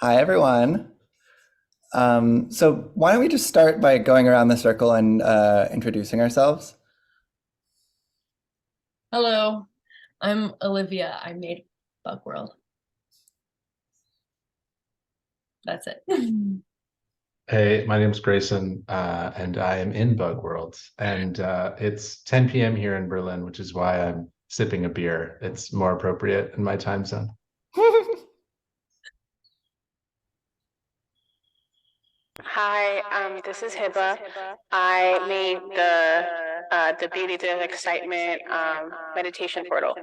Hi, everyone. So why don't we just start by going around the circle and introducing ourselves? Hello, I'm Olivia. I made Bug World. That's it. Hey, my name's Grayson, and I am in Bug World. And it's 10 p.m. here in Berlin, which is why I'm sipping a beer. It's more appropriate in my time zone. Hi, this is Hiba. I made the Beauty to Excitement meditation portal.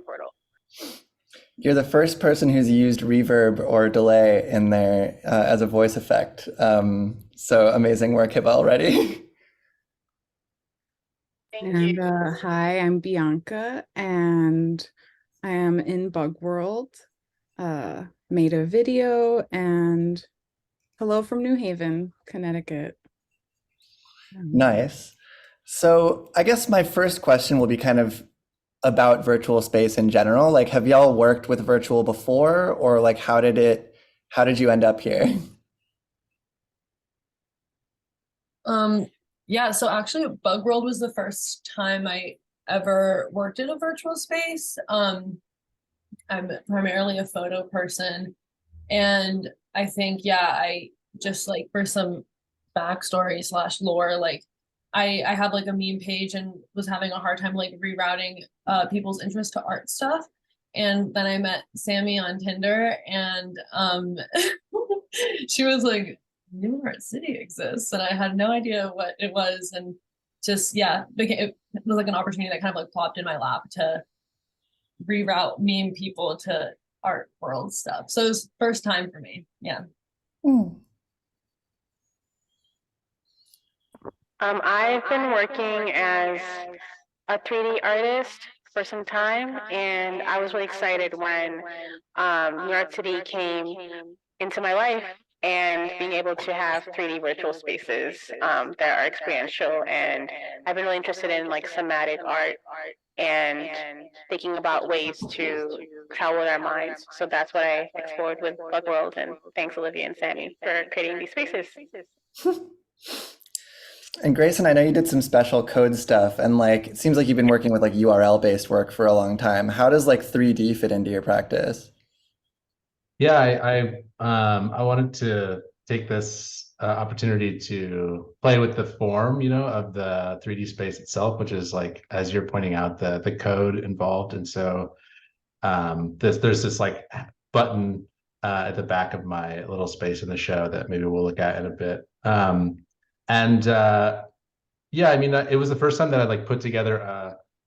You're the first person who's used reverb or delay in there as a voice effect. So amazing work, Hiba, already. Thank And you. hi, I'm Bianca, and I am in Bug World. Made a video, and hello from New Haven, Connecticut. Nice. So I guess my first question will be kind of about virtual space in general. Like, have y'all worked with virtual before, or like how did you end up here? Yeah, so actually Bug World was the first time I ever worked in a virtual space. I'm primarily a photo person, and I think, yeah, I just like for some backstory slash lore, like I have like a meme page and was having a hard time like rerouting people's interest to art stuff. And then I met Sammy on Tinder, and she was like, New York City exists, and I had no idea what it was, and just yeah, it was like an opportunity that kind of like plopped in my lap to reroute meme people to art world stuff. So it was first time for me. Yeah. Hmm. I've been working as a 3D artist for some time, and I was really excited when New York City came into my life and being able to have 3D virtual spaces that are experiential. And I've been really interested in like somatic art and thinking about ways to travel with our minds. So that's what I explored with Bug World. And thanks, Olivia and Sammy, for creating these spaces. And Grayson, I know you did some special code stuff, and like it seems like you've been working with like URL based work for a long time. How does like 3D fit into your practice? Yeah, I wanted to take this opportunity to play with the form, of the 3D space itself, which is like, as you're pointing out, the code involved. And so there's this like button at the back of my little space in the show that maybe we'll look at in a bit. And Yeah, I mean, it was the first time that I like put together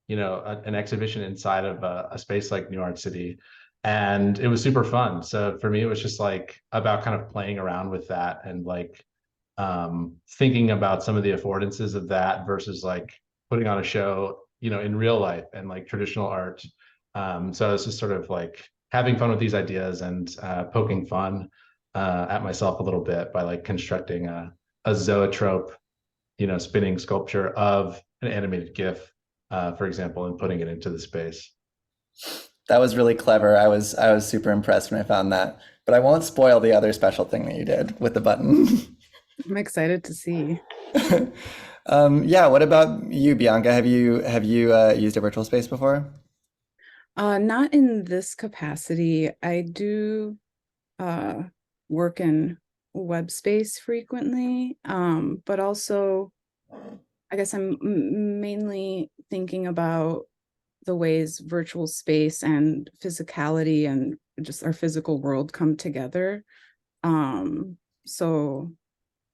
an exhibition inside of a space like New Art City, and it was super fun. So for me, it was just like about kind of playing around with that and like thinking about some of the affordances of that versus like putting on a show, in real life and like traditional art. So it's just sort of like having fun with these ideas and poking fun at myself a little bit by like constructing a zoetrope, spinning sculpture of an animated GIF, for example, and putting it into the space. That was really clever. I was super impressed when I found that. But I won't spoil the other special thing that you did with the button. I'm excited to see. Yeah, what about you, Bianca? Have you used a virtual space before? Not in this capacity. I do uh, work in web space frequently, but also I guess I'm mainly thinking about the ways virtual space and physicality and just our physical world come together. So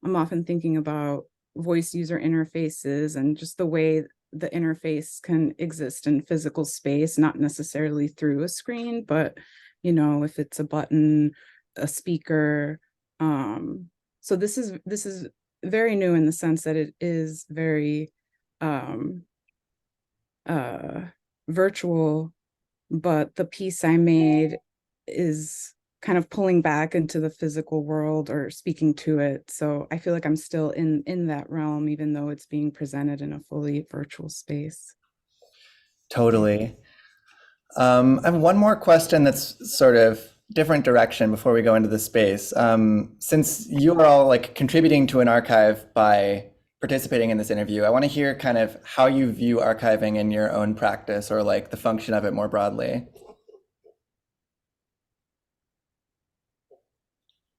I'm often thinking about voice user interfaces and just the way the interface can exist in physical space, not necessarily through a screen, but if it's a button, a speaker. So this is very new in the sense that it is very um uh virtual, but the piece I made is kind of pulling back into the physical world or speaking to it. So I feel like I'm still in that realm, even though it's being presented in a fully virtual space. Totally. I have one more question that's sort of different direction before we go into the space. Since you are all like contributing to an archive by participating in this interview, I want to hear kind of how you view archiving in your own practice or like the function of it more broadly.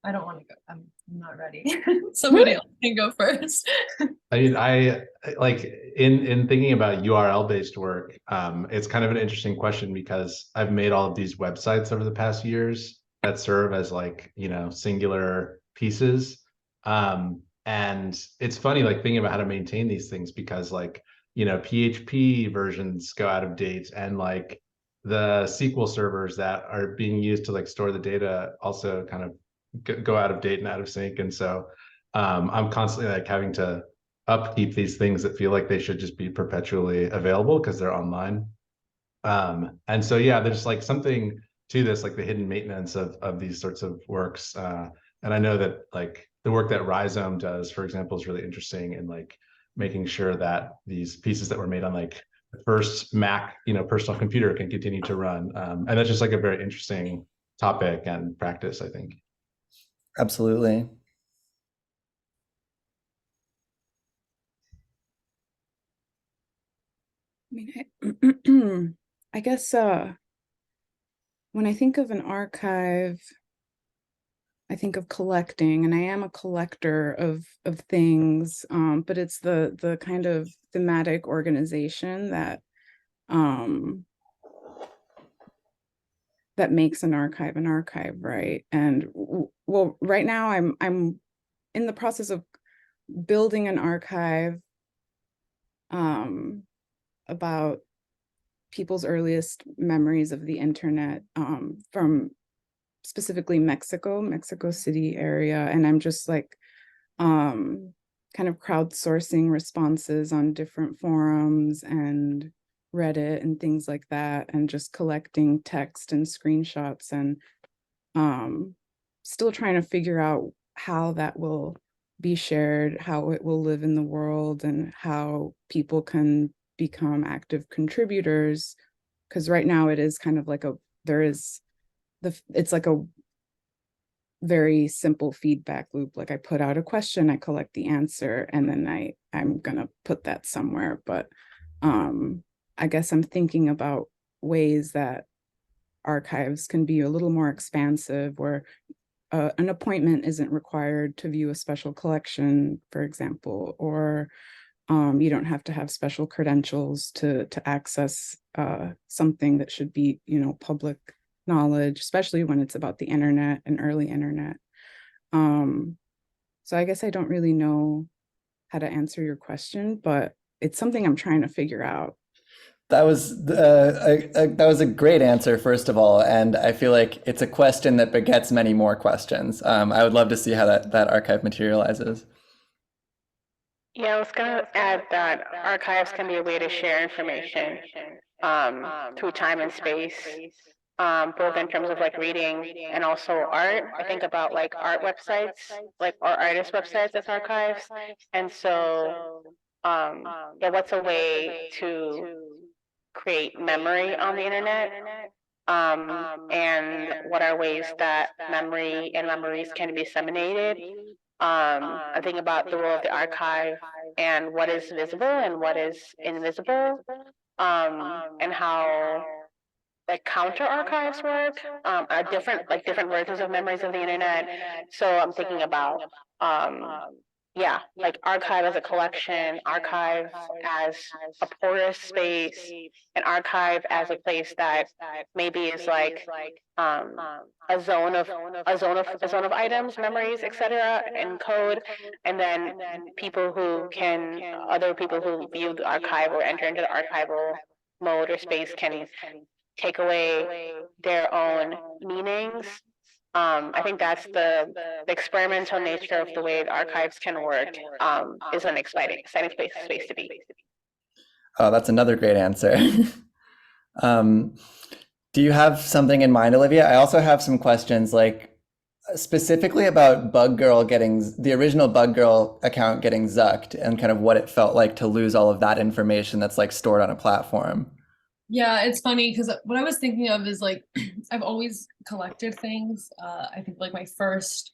I don't want to go. I'm not ready. Somebody else can go first. I mean, I like in thinking about URL based work, it's kind of an interesting question because I've made all of these websites over the past years that serve as like, you know, singular pieces. And it's funny, like thinking about how to maintain these things because like, you know, PHP versions go out of date and like the SQL servers that are being used to like store the data also kind of go out of date and out of sync. And so I'm constantly like having to upkeep these things that feel like they should just be perpetually available because they're online. And so, yeah, there's like something to this, like the hidden maintenance of these sorts of works. And I know that like the work that Rhizome does, for example, is really interesting in like making sure that these pieces that were made on like the first Mac, you know, personal computer can continue to run. And that's just like a very interesting topic and practice, I think. Absolutely. I mean, I guess when I think of an archive, I think of collecting, and I am a collector of things, but it's the kind of thematic organization that that makes an archive, right? And well, right now I'm in the process of building an archive about people's earliest memories of the internet from specifically Mexico City area. And I'm just like kind of crowdsourcing responses on different forums and Reddit and things like that, and just collecting text and screenshots and still trying to figure out how that will be shared, how it will live in the world, and how people can become active contributors. Because right now it is kind of like it's like a very simple feedback loop. Like I put out a question, I collect the answer, and then I'm gonna put that somewhere. But I guess I'm thinking about ways that archives can be a little more expansive, where an appointment isn't required to view a special collection, for example, or you don't have to have special credentials to access something that should be, you know, public knowledge, especially when it's about the internet and early internet. So I guess I don't really know how to answer your question, but it's something I'm trying to figure out. That was a great answer, first of all, and I feel like it's a question that begets many more questions. I would love to see how that archive materializes. Yeah, I was gonna add that archives can be a way to share information through time and space, both in terms of like reading and also art. I think about like art websites, like or artist websites as archives. And so, yeah, what's a way to create memory on the internet? And what are ways that memory and memories can be disseminated? I think about the role of the archive and what is visible and what is invisible, and how like counter archives work, are different versions of memories of the internet. So I'm thinking about yeah, like archive as a collection, archive as a porous space, and archive as a place that maybe is like a zone of items, memories, etc., and code, and then other people who view the archive or enter into the archival mode or space can take away their own meanings. I think that's the experimental nature of the way the archives can work, is an exciting space to be. Oh, that's another great answer. Do you have something in mind, Olivia? I also have some questions, like specifically about the original Bug Girl account getting zucked, and kind of what it felt like to lose all of that information that's like stored on a platform. Yeah, it's funny because what I was thinking of is like I've always collected things. I think like my first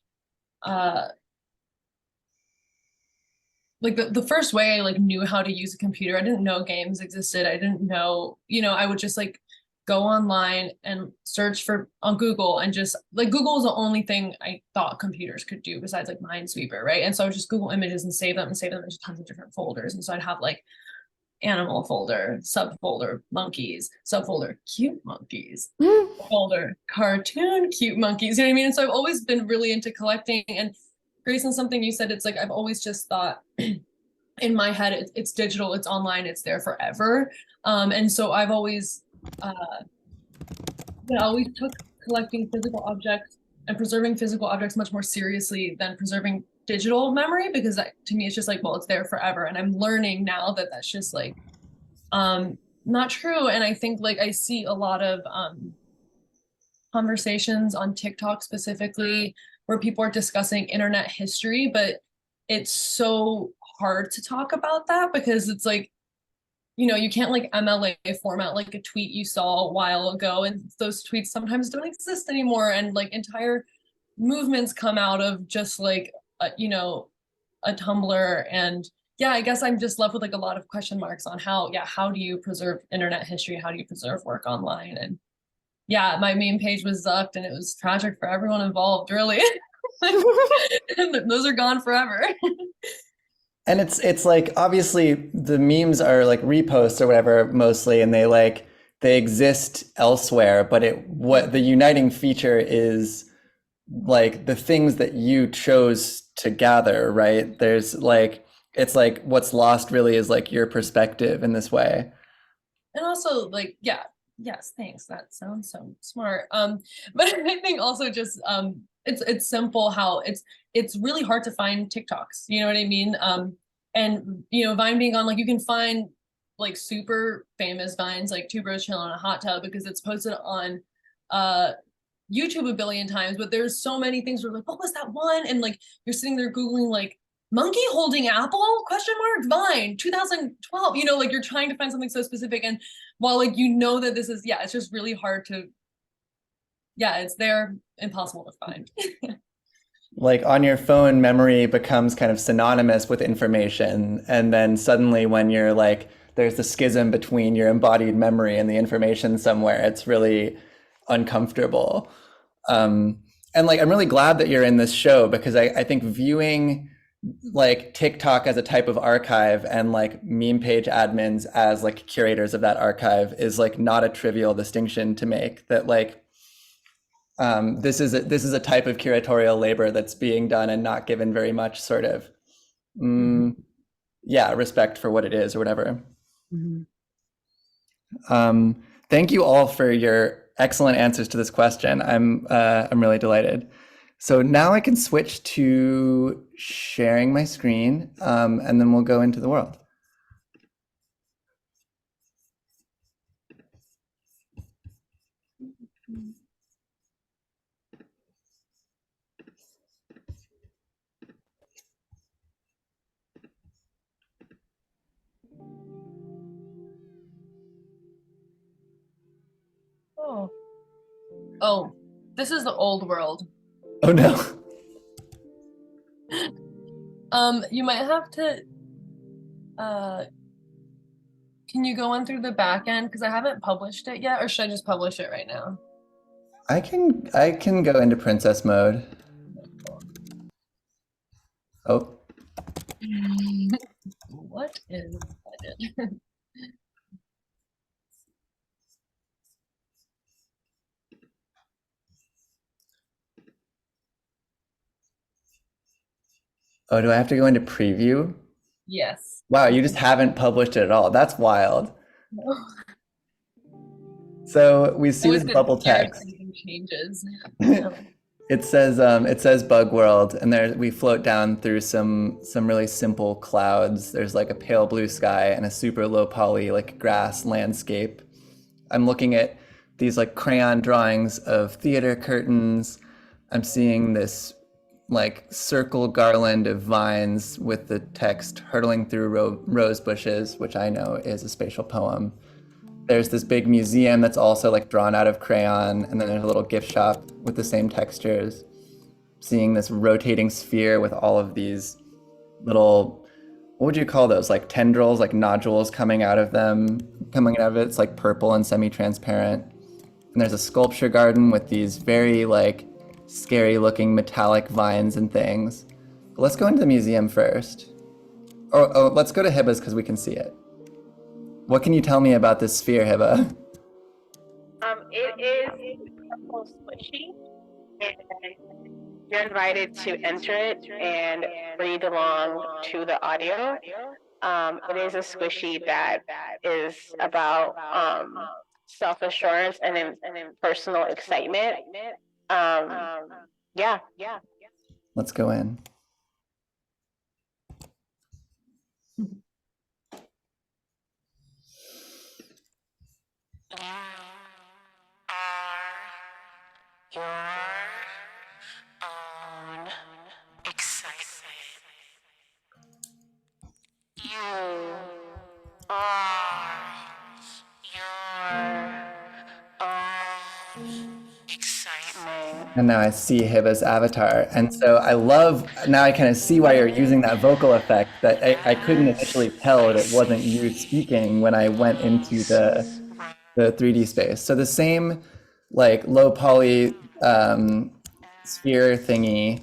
uh like the first way I like knew how to use a computer, I didn't know games existed. I didn't know, I would just like go online and search for on Google, and just like Google was the only thing I thought computers could do besides like Minesweeper, right? And so I would just Google images and save them into tons of different folders. And so I'd have like animal folder, subfolder monkeys, subfolder cute monkeys, folder cartoon cute monkeys. You know what I mean? And so I've always been really into collecting. And Grayson, something you said, it's like I've always just thought in my head it's digital, it's online, it's there forever. And so I've always I always took collecting physical objects and preserving physical objects much more seriously than preserving digital memory, because to me it's just like, well, it's there forever. And I'm learning now that that's just like not true. And I think like I see a lot of conversations on TikTok specifically where people are discussing internet history, but it's so hard to talk about that because it's like, you can't like MLA format like a tweet you saw a while ago, and those tweets sometimes don't exist anymore. And like entire movements come out of just like, a Tumblr. And yeah, I guess I'm just left with like a lot of question marks on how do you preserve internet history? How do you preserve work online? And yeah, my meme page was zucked and it was tragic for everyone involved, really. Those are gone forever. And it's like obviously the memes are like reposts or whatever mostly, and they exist elsewhere, but what the uniting feature is like the things that you chose to gather, right? There's like it's like what's lost really is like your perspective in this way. And also like, yeah, yes, thanks. That sounds so smart. But I think also just it's simple how it's really hard to find TikToks. You know what I mean? And Vine being on, like you can find like super famous Vines like Two Bros Chilling in a Hot Tub because it's posted on YouTube a billion times, but there's so many things where like, what was that one? And like you're sitting there Googling like monkey holding apple question mark Vine 2012, like you're trying to find something so specific. And while like that this is, yeah, it's just really hard to, yeah, it's there, impossible to find. Like on your phone, memory becomes kind of synonymous with information, and then suddenly when you're like there's the schism between your embodied memory and the information somewhere, it's really uncomfortable. And like I'm really glad that you're in this show because I think viewing like TikTok as a type of archive and like meme page admins as like curators of that archive is like not a trivial distinction to make. That like this is a type of curatorial labor that's being done and not given very much sort of respect for what it is or whatever. Thank you all for your excellent answers to this question. I'm really delighted. So now I can switch to sharing my screen, and then we'll go into the world. Oh, this is the old world. Oh no. You might have to can you go on through the back end because I haven't published it yet, or should I just publish it right now? I can go into princess mode. Oh. What is edit? Oh, do I have to go into preview? Yes. Wow, you just haven't published it at all. That's wild. No. So we see this bubble text. Changes. It says Bug World, and there we float down through some really simple clouds. There's like a pale blue sky and a super low poly like grass landscape. I'm looking at these like crayon drawings of theater curtains. I'm seeing this like circle garland of vines with the text hurtling through rose bushes, which I know is a spatial poem. there's this big museum that's also like drawn out of crayon, and then there's a little gift shop with the same textures. Seeing this rotating sphere with all of these little, what would you call those? Like tendrils, like nodules coming out of them, coming out of it. It's like purple and semi-transparent. And there's a sculpture garden with these very like scary looking metallic vines and things. But let's go into the museum first. Oh, let's go to Hiba's because we can see it. What can you tell me about this sphere, Hiba? It is purple squishy, and you're invited to enter it and read along to the audio. It is a squishy that is about self-assurance and then personal excitement. Yeah. Let's go in. Your own excitement. You are your own excitement. And now I see Hiba's avatar. And so I love, now I kind of see why you're using that vocal effect that I couldn't initially tell that it wasn't you speaking when I went into the 3D space. So the same like low poly sphere thingy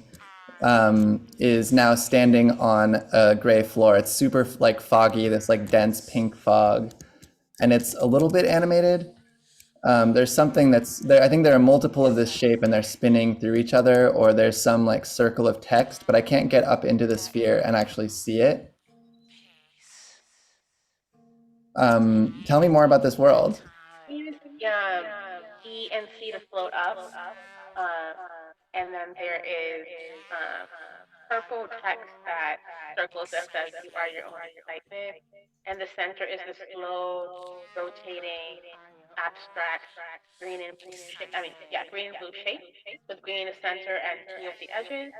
is now standing on a gray floor. It's super like foggy, this like dense pink fog, and it's a little bit animated. There's something that's there. I think there are multiple of this shape and they're spinning through each other, or there's some like circle of text, but I can't get up into the sphere and actually see it. Tell me more about this world. E and C to float up, and then there is purple text that circles that says you are your own excitement, and the center is this slow rotating abstract green and blue shape. Green and blue shape with green in the center and blue at the edges.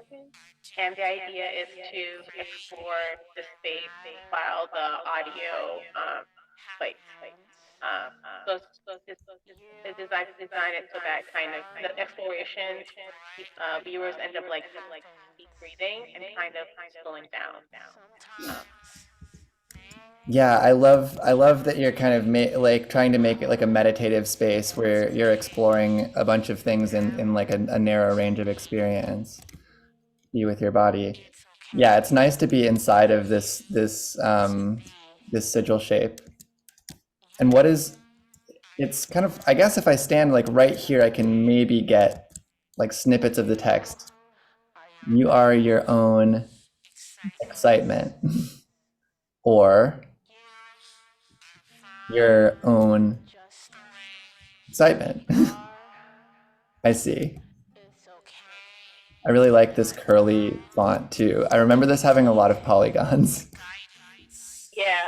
And the idea is to explore the space while the audio plays. It's designed it so that kind of the exploration viewers end up like deep breathing and kind of slowing down. Yeah, I love that you're kind of like trying to make it like a meditative space where you're exploring a bunch of things in like a narrow range of experience. You with your body. Yeah, it's nice to be inside of this sigil shape. And what is, it's kind of, I guess if I stand like right here, I can maybe get like snippets of the text. You are your own excitement. Or your own excitement. I see. I really like this curly font too. I remember this having a lot of polygons. Yeah.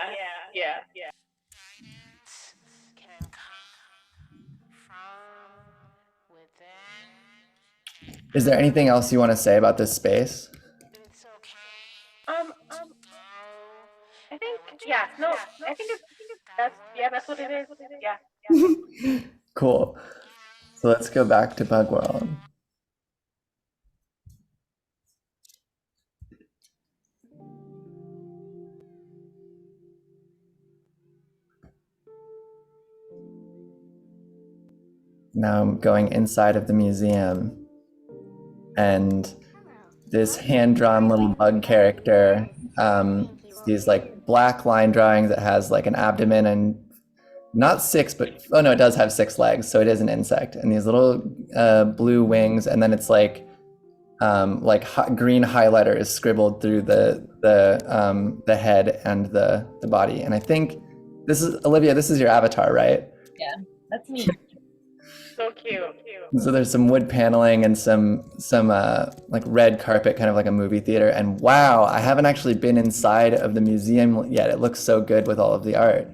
Is there anything else you want to say about this space? I think that's what it is. Yeah. Cool. So let's go back to Bug World. Now I'm going inside of the museum, and this hand-drawn little bug character, these like black line drawings that has like an abdomen and not six, but oh no, it does have 6 legs, so it is an insect, and these little blue wings, and then it's like green highlighter is scribbled through the head and the body. And I think this is Olivia. This is your avatar, right? Yeah, that's me. So cute. So there's some wood paneling and some like red carpet, kind of like a movie theater. And wow, I haven't actually been inside of the museum yet. It looks so good with all of the art.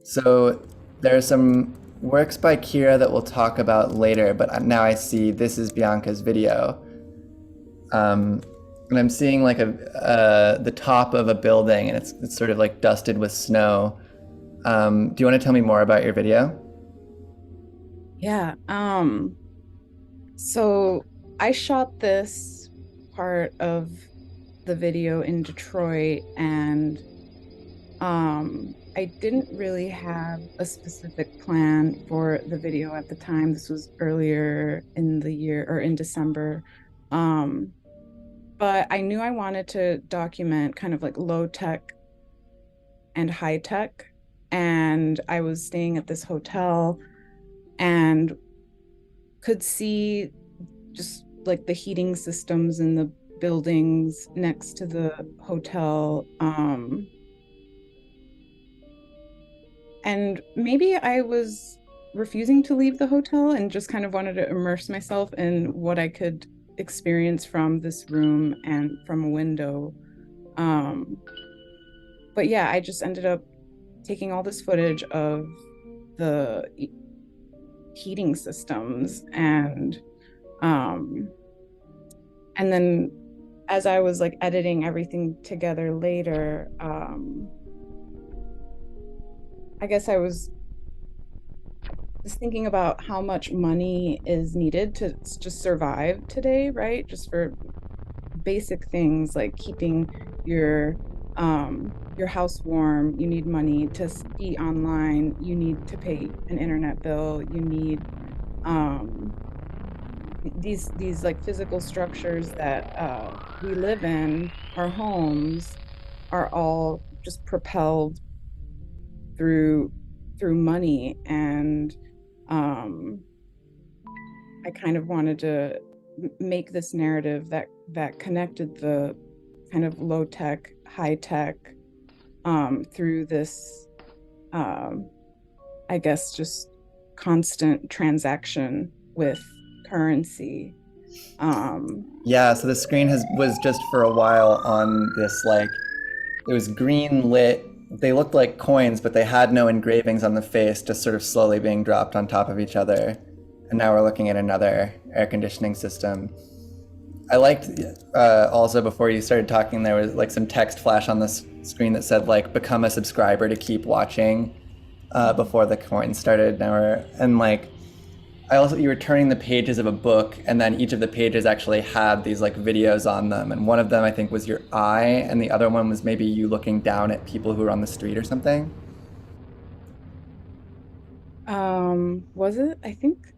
So there are some works by Kira that we'll talk about later, but now I see this is Bianca's video. And I'm seeing like the top of a building, and it's sort of like dusted with snow. Do you want to tell me more about your video? Yeah. So I shot this part of the video in Detroit, and I didn't really have a specific plan for the video at the time. This was earlier in the year, or in December. Um, but I knew I wanted to document kind of like low tech and high tech. And I was staying at this hotel and could see just like the heating systems in the buildings next to the hotel. And maybe I was refusing to leave the hotel and just kind of wanted to immerse myself in what I could experience from this room and from a window. But yeah, I just ended up taking all this footage of the heating systems, and then as I was like editing everything together later, I guess I was just thinking about how much money is needed to just survive today, right? Just for basic things like keeping your house warm. You need money to be online. You need to pay an internet bill. You need these like physical structures that we live in. Our homes are all just propelled through money, and I kind of wanted to make this narrative that connected the kind of low tech, high tech through this, I guess, just constant transaction with currency. Yeah, so the screen was just for a while on this, like, it was green lit. They looked like coins, but they had no engravings on the face, just sort of slowly being dropped on top of each other. And now we're looking at another air conditioning system. I liked also, before you started talking, there was like some text flash on the screen that said like become a subscriber to keep watching before the coins started. And like, you were turning the pages of a book, and then each of the pages actually had these like videos on them, and one of them I think was your eye, and the other one was maybe you looking down at people who were on the street or something. Was it? I think.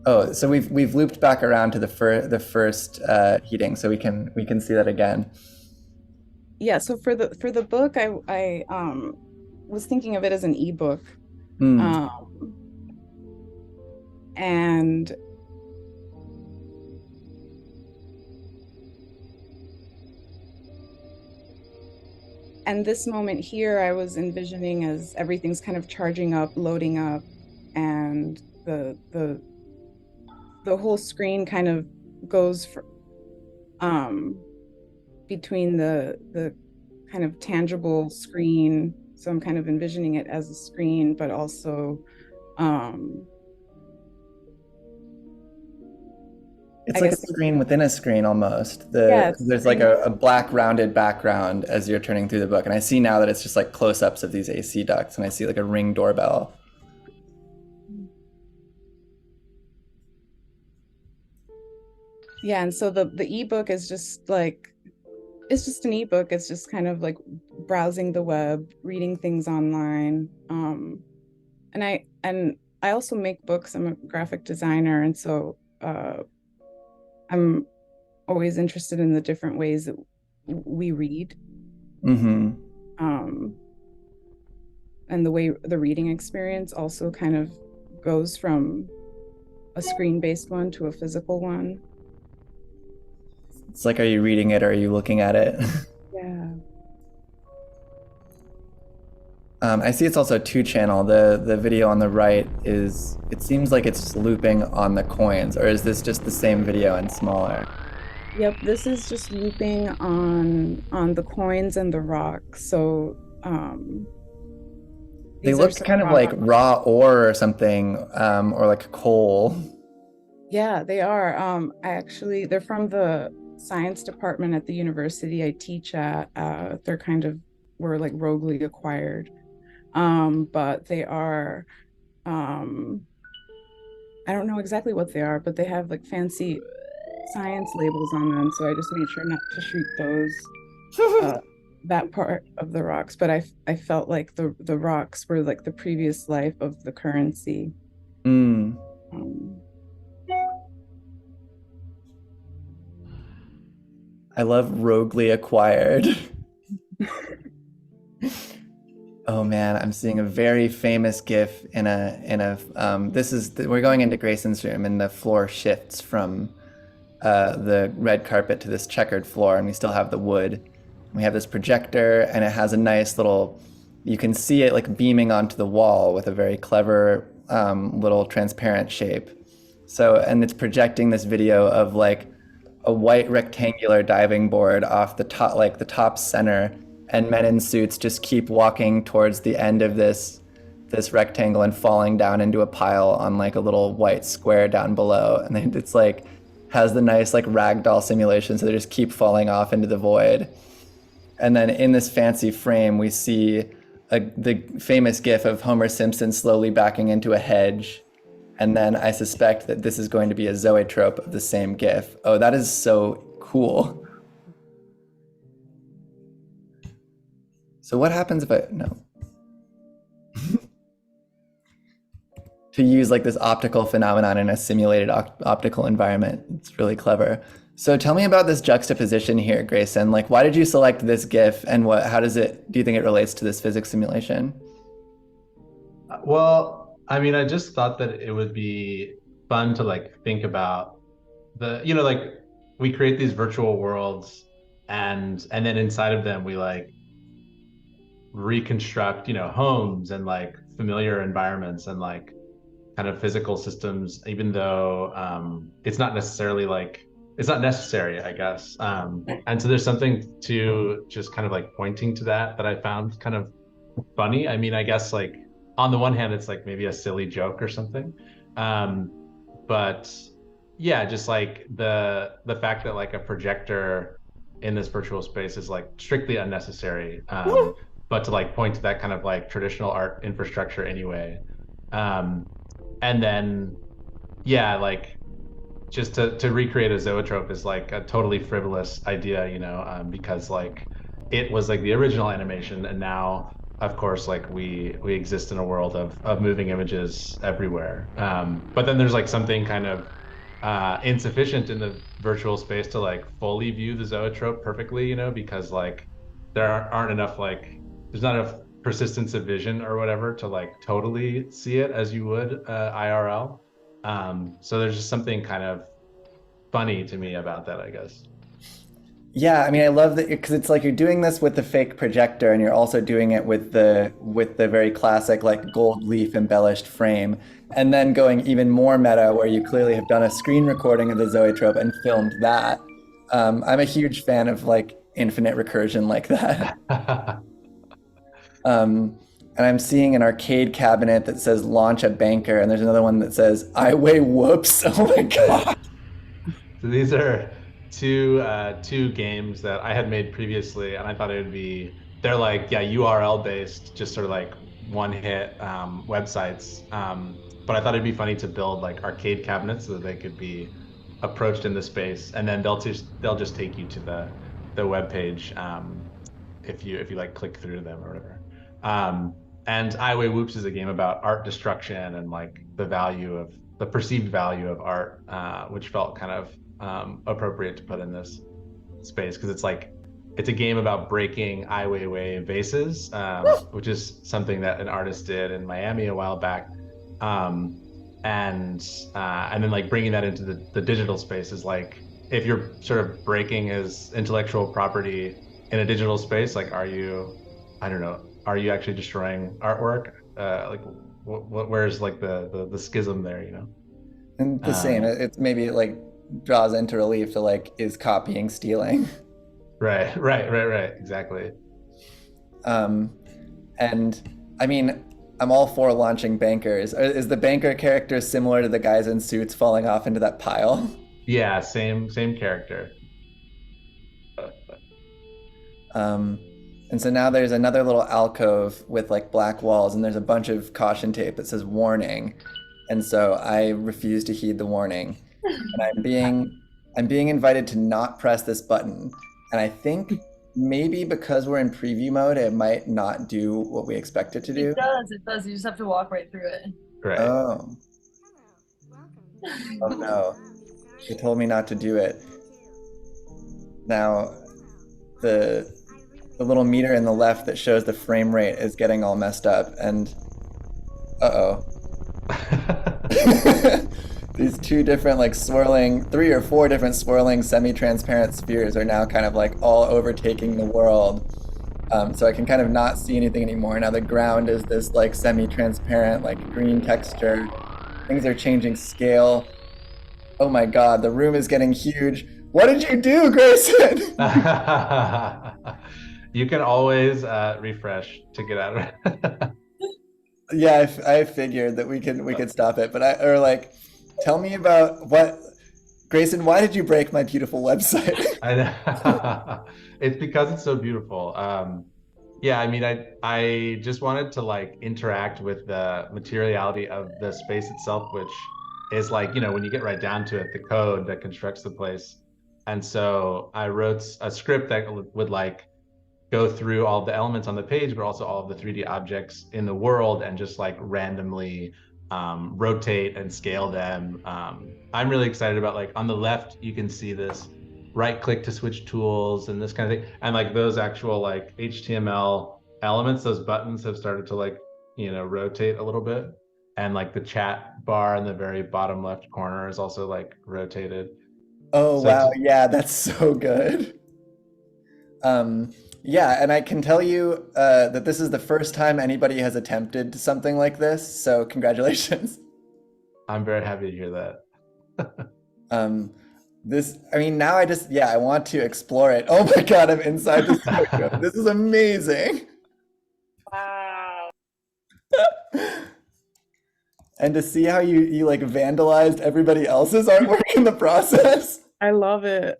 Oh, so we've looped back around to the first heating, so we can see that again. Yeah, so for the book, I was thinking of it as an ebook. Mm. And this moment here, I was envisioning as everything's kind of charging up, loading up, and the whole screen kind of goes between the kind of tangible screen. So I'm kind of envisioning it as a screen, but also It's like a screen within a screen almost. There's like a black rounded background as you're turning through the book. And I see now that it's just like close-ups of these AC ducts, and I see like a Ring doorbell. Yeah, and so the ebook is just like, it's just an ebook. It's just kind of like browsing the web, reading things online. And I also make books. I'm a graphic designer, and so I'm always interested in the different ways that we read. Mm-hmm. And the way the reading experience also kind of goes from a screen-based one to a physical one. It's like, are you reading it or are you looking at it? Yeah. I see it's also a 2-channel. The video on the right it seems like it's just looping on the coins, or is this just the same video and smaller? Yep, this is just looping on the coins and the rock. So they look kind of like raw ore or something, or like coal. Yeah, they are. They're from the science department at the university I teach at. Were like roguely acquired. But they are, I don't know exactly what they are, but they have like fancy science labels on them. So I just made sure not to shoot those, that part of the rocks. But I felt like the rocks were like the previous life of the currency. Mm. Um, I love roguely acquired. Oh man, I'm seeing a very famous GIF in a we're going into Grayson's room and the floor shifts from the red carpet to this checkered floor, and we still have the wood. We have this projector, and it has a nice little, you can see it like beaming onto the wall with a very clever little transparent shape. So, and it's projecting this video of like a white rectangular diving board off the top, like the top center, and men in suits just keep walking towards the end of this rectangle and falling down into a pile on like a little white square down below. And then it's like has the nice like ragdoll simulation, so they just keep falling off into the void. And then in this fancy frame, we see the famous GIF of Homer Simpson slowly backing into a hedge. And then I suspect that this is going to be a zoetrope of the same GIF. Oh, that is so cool. So what happens if no. To use like this optical phenomenon in a simulated optical environment. It's really clever. So tell me about this juxtaposition here, Grayson. Like, why did you select this GIF, and how do you think it relates to this physics simulation? Well, I mean, I just thought that it would be fun to like think about like we create these virtual worlds, and then inside of them we like reconstruct, homes and like familiar environments and like kind of physical systems, even though it's not necessarily like it's not necessary, I guess. And so there's something to just kind of like pointing to that I found kind of funny. I mean, I guess like on the one hand, it's like maybe a silly joke or something. But yeah, just like the fact that like a projector in this virtual space is like strictly unnecessary. But to like point to that kind of like traditional art infrastructure anyway. And then, yeah, like just to recreate a zoetrope is like a totally frivolous idea, because like it was like the original animation, and now of course like we exist in a world of moving images everywhere. But then there's like something kind of insufficient in the virtual space to like fully view the zoetrope perfectly, because like there aren't enough like there's not enough persistence of vision or whatever to like totally see it as you would IRL. So there's just something kind of funny to me about that, I guess. Yeah, I mean, I love that because it's like you're doing this with the fake projector, and you're also doing it with the very classic like gold leaf embellished frame, and then going even more meta, where you clearly have done a screen recording of the zoetrope and filmed that. I'm a huge fan of like infinite recursion like that. And I'm seeing an arcade cabinet that says launch a banker, and there's another one that says I weigh whoops. Oh my god. So these are two games that I had made previously, and I thought it would be they're like URL based, just sort of like one hit websites. But I thought it'd be funny to build like arcade cabinets so that they could be approached in the space, and then they'll just take you to the web page if you like click through them or whatever. And I Weigh Whoops is a game about art destruction and like the perceived value of art, which felt kind of appropriate to put in this space, because it's a game about breaking Ai Weiwei vases, which is something that an artist did in Miami a while back. And then like bringing that into the digital space is like, if you're sort of breaking his intellectual property in a digital space, like are you actually destroying artwork? Like where's like the schism there, And the same, it's maybe it like draws into relief to like, is copying stealing? Right, exactly. And I mean, I'm all for launching bankers. Is the banker character similar to the guys in suits falling off into that pile? Yeah, same character. And so now there's another little alcove with like black walls, and there's a bunch of caution tape that says warning. And so I refuse to heed the warning. And I'm being invited to not press this button. And I think maybe because we're in preview mode, it might not do what we expect it to do. It does. You just have to walk right through it. Right. Oh. Oh no. They told me not to do it. Now the little meter in the left that shows the frame rate is getting all messed up, and uh-oh. These two different like swirling, 3 or 4 different swirling semi-transparent spheres are now kind of like all overtaking the world. So I can kind of not see anything anymore. Now the ground is this like semi-transparent, like green texture. Things are changing scale. Oh my God, the room is getting huge. What did you do, Grayson? You can always refresh to get out of it. Yeah, I figured that we could stop it, but tell me about Grayson, why did you break my beautiful website? I know. It's because it's so beautiful. Yeah, I mean, I just wanted to like interact with the materiality of the space itself, which is like, you know, when you get right down to it, the code that constructs the place. And so I wrote a script that would like go through all the elements on the page, but also all of the 3D objects in the world and just like randomly rotate and scale them. I'm really excited about, like, on the left, you can see this right click to switch tools and this kind of thing. And like those actual like HTML elements, those buttons have started to like, you know, rotate a little bit. And like the chat bar in the very bottom left corner is also like rotated. Oh, So wow. Yeah, that's so good. Yeah, and I can tell you that this is the first time anybody has attempted something like this, so congratulations. I'm very happy to hear that. I mean, now I want to explore it. Oh my God, I'm inside the studio. This is amazing. Wow. And to see how you like vandalized everybody else's artwork in the process. I love it.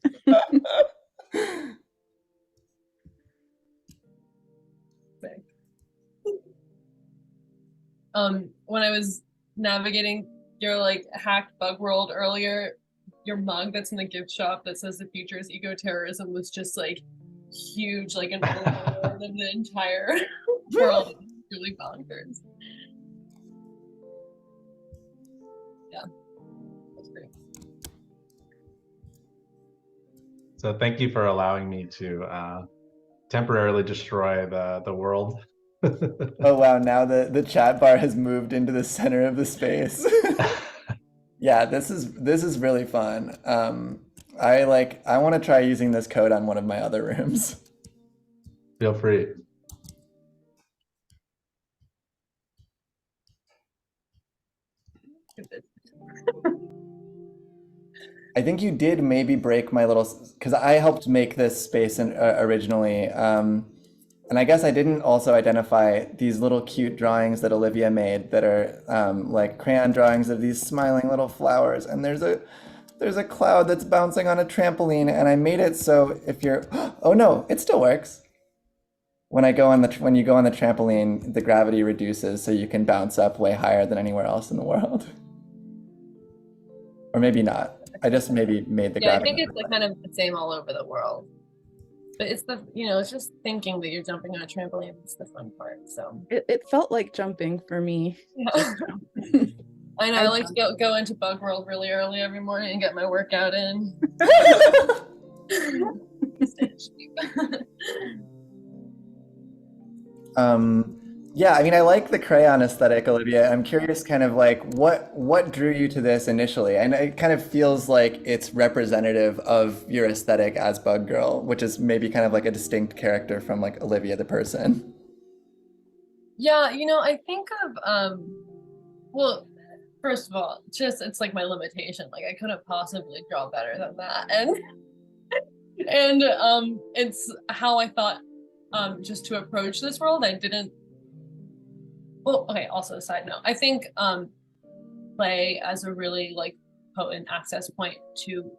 When I was navigating your like hacked bug world earlier, your mug that's in the gift shop that says the future is eco-terrorism was just like huge, like an overlord of the entire world. It was really bonkers. Yeah, that's great. So thank you for allowing me to temporarily destroy the world. Oh wow, now the chat bar has moved into the center of the space. Yeah, this is really fun. I want to try using this code on one of my other rooms. Feel free. I think you did maybe break my little, because I helped make this space originally. And I guess I didn't also identify these little cute drawings that Olivia made that are like crayon drawings of these smiling little flowers. And there's a cloud that's bouncing on a trampoline, and I made it so if you're, oh no, it still works. When you go on the trampoline, the gravity reduces so you can bounce up way higher than anywhere else in the world. Or maybe not. I just maybe made the Yeah, I gravity. think it's like kind of the same all over the world. But it's it's just thinking that you're jumping on a trampoline. It's the fun part. So It felt like jumping for me. yeah. I know. I like to go into bug world really early every morning and get my workout in. Yeah, I mean, I like the crayon aesthetic, Olivia. I'm curious kind of like what drew you to this initially? And it kind of feels like it's representative of your aesthetic as Bug Girl, which is maybe kind of like a distinct character from like Olivia the person. Yeah, I think of well, first of all, it's like my limitation. Like I couldn't possibly draw better than that. And it's how I thought just to approach this world. I didn't. Well, okay, also a side note. I think play as a really like potent access point to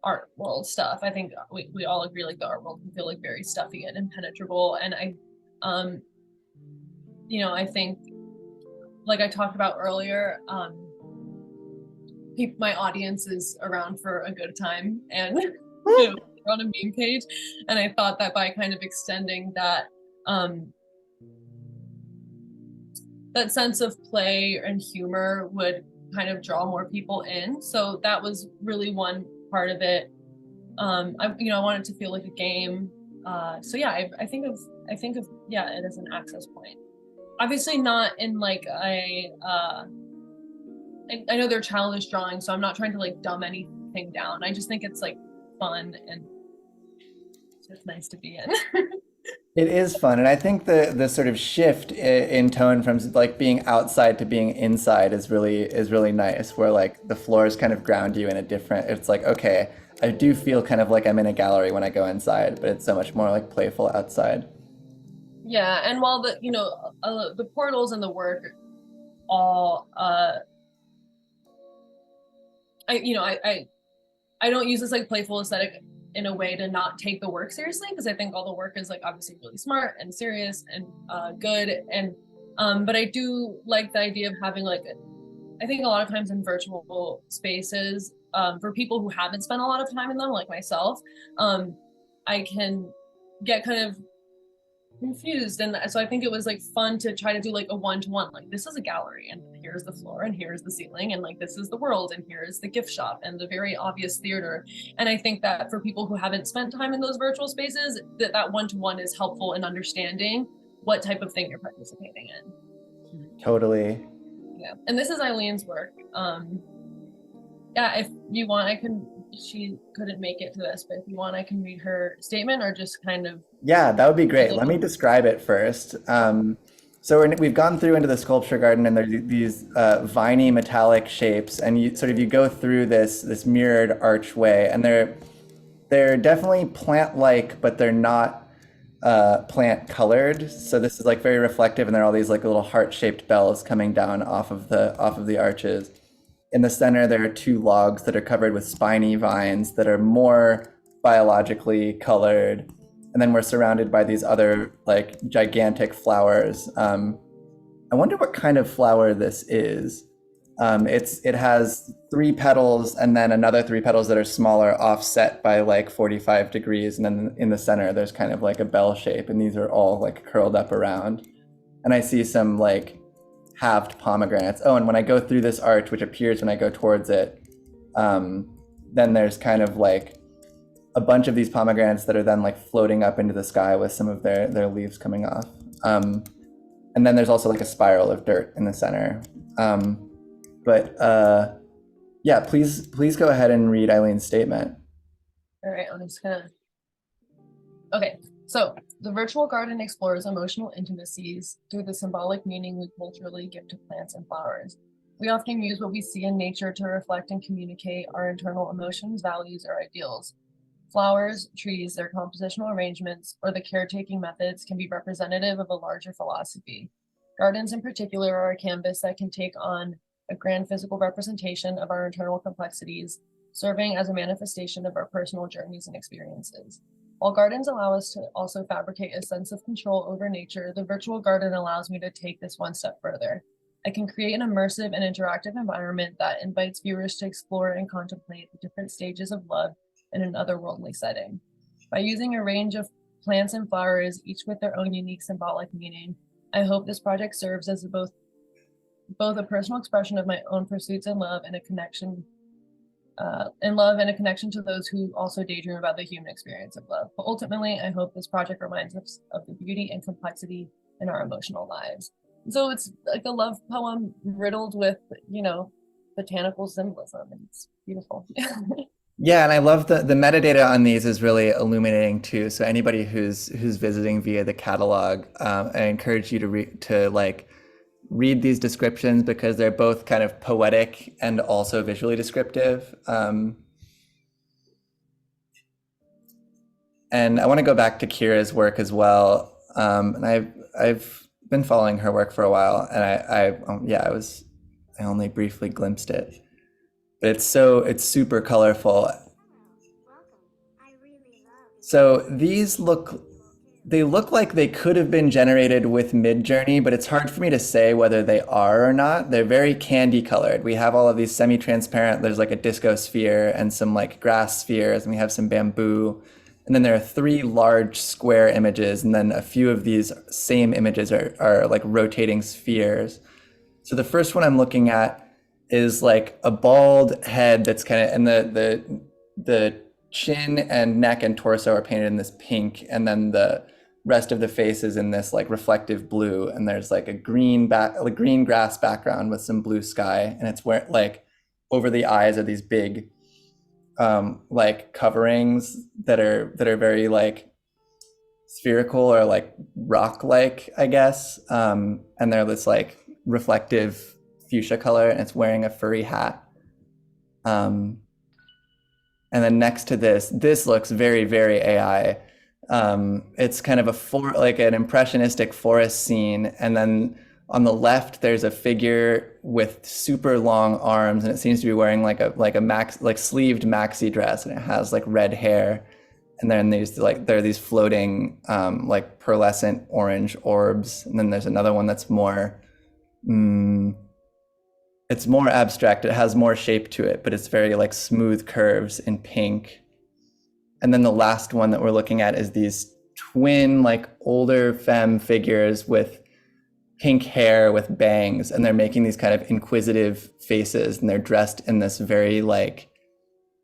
art world stuff. I think we all agree like the art world can feel like very stuffy and impenetrable. And I think like I talked about earlier, my audience is around for a good time and they're on a meme page. And I thought that by kind of extending that that sense of play and humor would kind of draw more people in. So that was really one part of it. I wanted to feel like a game. So yeah, I think of it as an access point. Obviously not in like I know they're childish drawings, so I'm not trying to like dumb anything down. I just think it's like fun and it's just nice to be in. It is fun, and I think the sort of shift in tone from like being outside to being inside is really nice. Where like the floors kind of ground you in a different. It's like, okay, I do feel kind of like I'm in a gallery when I go inside, but it's so much more like playful outside. Yeah, and while the portals and the work all I don't use this like playful aesthetic in a way to not take the work seriously, because I think all the work is like obviously really smart and serious and good, and but I do like the idea of having like I think a lot of times in virtual spaces, for people who haven't spent a lot of time in them like myself, I can get kind of confused, and so I think it was like fun to try to do like a one-to-one, like this is a gallery and here's the floor and here's the ceiling and like this is the world and here's the gift shop and the very obvious theater. And I think that for people who haven't spent time in those virtual spaces, that one-to-one is helpful in understanding what type of thing you're participating in. Totally. Yeah, and this is Eileen's work. If you want, she couldn't make it to this, but if you want, I can read her statement or just kind of. Yeah, that would be great. Let me describe it first. So we've gone through into the sculpture garden, and there's these viney metallic shapes, and you go through this mirrored archway, and they're definitely plant-like, but they're not plant colored. So this is like very reflective, and there are all these like little heart-shaped bells coming down off of the arches. In the center, there are two logs that are covered with spiny vines that are more biologically colored. And then we're surrounded by these other like gigantic flowers. I wonder what kind of flower this is. It has 3 petals and then another 3 petals that are smaller, offset by like 45 degrees. And then in the center, there's kind of like a bell shape, and these are all like curled up around. And I see some like halved pomegranates. Oh, and when I go through this arch, which appears when I go towards it, then there's kind of like a bunch of these pomegranates that are then like floating up into the sky with some of their leaves coming off. And then there's also like a spiral of dirt in the center. Yeah, please go ahead and read Eileen's statement. All right, I'm just gonna. Okay, so the virtual garden explores emotional intimacies through the symbolic meaning we culturally give to plants and flowers. We often use what we see in nature to reflect and communicate our internal emotions, values, or ideals. Flowers, trees, their compositional arrangements, or the caretaking methods can be representative of a larger philosophy. Gardens in particular are a canvas that can take on a grand physical representation of our internal complexities, serving as a manifestation of our personal journeys and experiences. While gardens allow us to also fabricate a sense of control over nature, the virtual garden allows me to take this one step further. I can create an immersive and interactive environment that invites viewers to explore and contemplate the different stages of love in an otherworldly setting. By using a range of plants and flowers, each with their own unique symbolic meaning, I hope this project serves as both a personal expression of my own pursuits and love and a connection to those who also daydream about the human experience of love. But ultimately, I hope this project reminds us of the beauty and complexity in our emotional lives. So it's like a love poem riddled with, botanical symbolism. It's beautiful. Yeah, and I love the metadata on these is really illuminating too. So anybody who's visiting via the catalog, I encourage you to read these descriptions, because they're both kind of poetic and also visually descriptive. And I want to go back to Kira's work as well. And I've been following her work for a while, and I only briefly glimpsed it. But it's super colorful. So they look like they could have been generated with Midjourney, but it's hard for me to say whether they are or not. They're very candy colored. We have all of these semi-transparent, there's like a disco sphere and some like grass spheres, and we have some bamboo. And then there are 3 large square images, and then a few of these same images are like rotating spheres. So the first one I'm looking at is like a bald head that's kind of, and the chin and neck and torso are painted in this pink, and then the rest of the face is in this like reflective blue, and there's like a green grass background with some blue sky, and it's where like over the eyes are these big like coverings that are very like spherical or like rock like, I guess, and they're this like reflective fuchsia color, and it's wearing a furry hat. And then next to this looks very AI. It's kind of like an impressionistic forest scene, and then on the left there's a figure with super long arms, and it seems to be wearing like a sleeved maxi dress, and it has like red hair. And then there are these floating like pearlescent orange orbs, and then there's another one that's more it's more abstract. It has more shape to it, but it's very like smooth curves in pink. And then the last one that we're looking at is these twin, like older femme figures with pink hair with bangs, and they're making these kind of inquisitive faces, and they're dressed in this very like,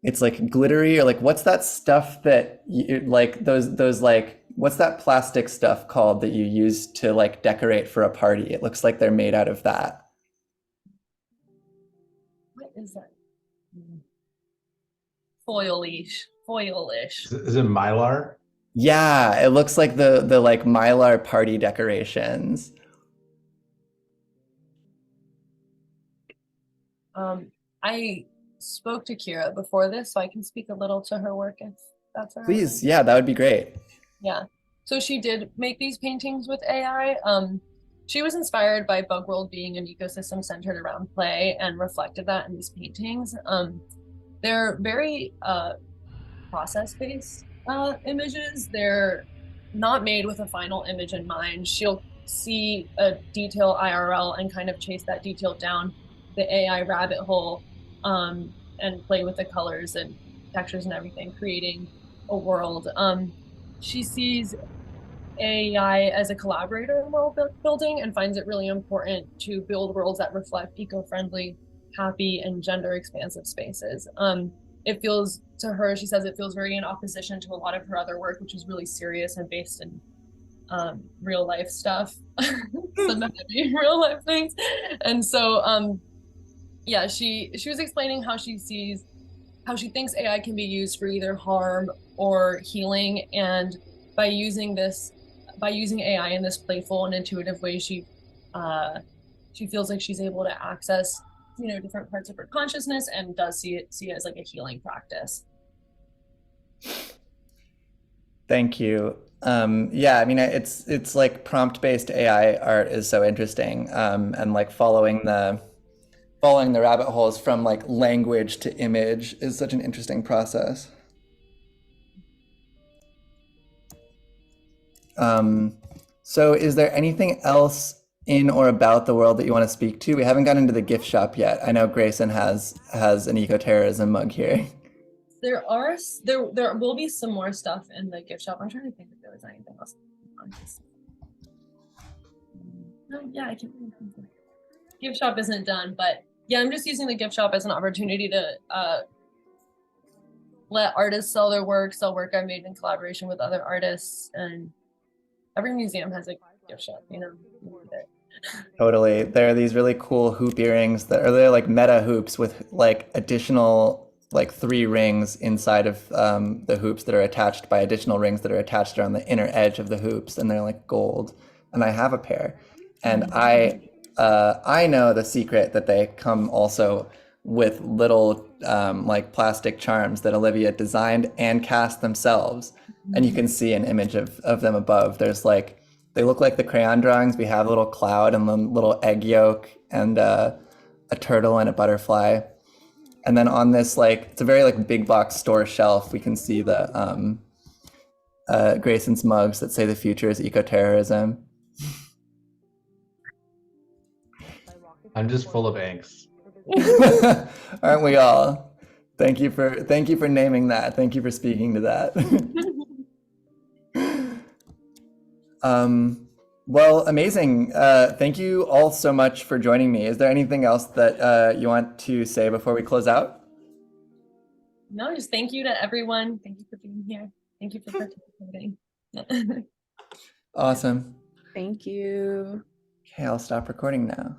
it's like glittery, or like, what's that stuff that you like, those like, what's that plastic stuff called that you use to like decorate for a party? It looks like they're made out of that. What is that? Foilish. Is it Mylar? Yeah, it looks like the like Mylar party decorations. I spoke to Kira before this, so I can speak a little to her work if that's all right. Please, yeah, that would be great. Yeah. So she did make these paintings with AI. She was inspired by Bug World being an ecosystem centered around play, and reflected that in these paintings. They're very process-based images. They're not made with a final image in mind. She'll see a detail IRL and kind of chase that detail down the AI rabbit hole, and play with the colors and textures and everything, creating a world. She sees AI as a collaborator in world building, and finds it really important to build worlds that reflect eco-friendly, happy, and gender expansive spaces. It feels to her, she says, it feels very in opposition to a lot of her other work, which is really serious and based in real life stuff, some heavy real life things. And so yeah, she was explaining how she thinks AI can be used for either harm or healing, and by using AI in this playful and intuitive way, she feels like she's able to access different parts of her consciousness, and does see it as like a healing practice. Thank you. Yeah, I mean, it's like prompt-based AI art is so interesting, and like following the rabbit holes from like language to image is such an interesting process. So is there anything else in or about the world that you want to speak to? We haven't gotten into the gift shop yet. I know Grayson has an eco-terrorism mug here. There will be some more stuff in the gift shop. I'm trying to think if there was anything else. No, yeah, I can't really think of it. Gift shop isn't done, but yeah, I'm just using the gift shop as an opportunity to let artists sell their work, sell work I've made in collaboration with other artists, and every museum has a gift shop, Totally. There are these really cool hoop earrings they're like meta hoops with like additional like 3 rings inside of the hoops that are attached by additional rings that are attached around the inner edge of the hoops, and they're like gold. And I have a pair, and I know the secret that they come also with little like plastic charms that Olivia designed and cast themselves. And you can see an image of them above. There's like, they look like the crayon drawings. We have a little cloud and a little egg yolk and a turtle and a butterfly. And then on this, like, it's a very like big box store shelf. We can see the Grayson's mugs that say the future is eco-terrorism. I'm just full of angst. Aren't we all? Thank you for naming that. Thank you for speaking to that. Well, amazing. Thank you all so much for joining me. Is there anything else that you want to say before we close out? No, just thank you to everyone. Thank you for being here. Thank you for participating. Awesome. Thank you. Okay, I'll stop recording now.